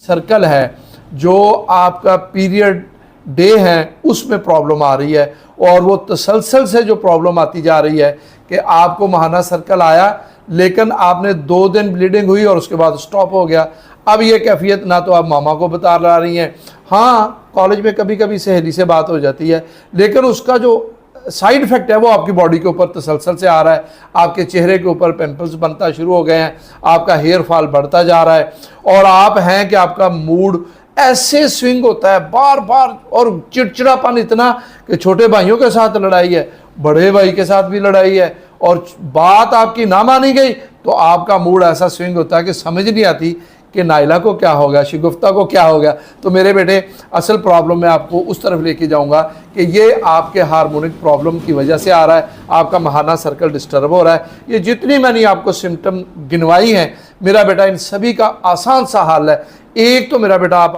Circle है, जो आपका पीरियड डे है उसमें प्रॉब्लम आ रही है, और वो तसलसल से जो प्रॉब्लम आती जा रही है कि आपको माहाना सर्कल आया लेकिन आपने 2 दिन ब्लीडिंग हुई और उसके बाद स्टॉप हो गया। अब ये कैफियत ना तो आप मामा को बता ला रही हैं, हाँ कॉलेज में कभी कभी सहेली से बात हो जाती है, लेकिन उसका जो साइड इफेक्ट है वो आपकी बॉडी के ऊपर तसलसल से आ रहा है। आपके चेहरे के ऊपर पिंपल्स बनता शुरू हो गए हैं, आपका हेयर फॉल बढ़ता जा रहा है, और आप हैं कि आपका मूड ऐसे स्विंग होता है बार बार, और चिड़चिड़ापन इतना कि छोटे भाइयों के साथ लड़ाई है, बड़े भाई के साथ भी लड़ाई है, और बात आपकी ना मानी गई तो आपका मूड ऐसा स्विंग होता है कि समझ नहीं आती कि नाइला को क्या हो गया, शिगुफ्ता को क्या हो गया। तो मेरे बेटे असल प्रॉब्लम मैं आपको उस तरफ लेके जाऊंगा कि ये आपके हार्मोनिक प्रॉब्लम की वजह से आ रहा है, आपका माहाना सर्कल डिस्टर्ब हो रहा है। ये जितनी मैंने आपको सिम्टम गिनवाई हैं मेरा बेटा, इन सभी का आसान सा हल है। एक तो मेरा बेटा आप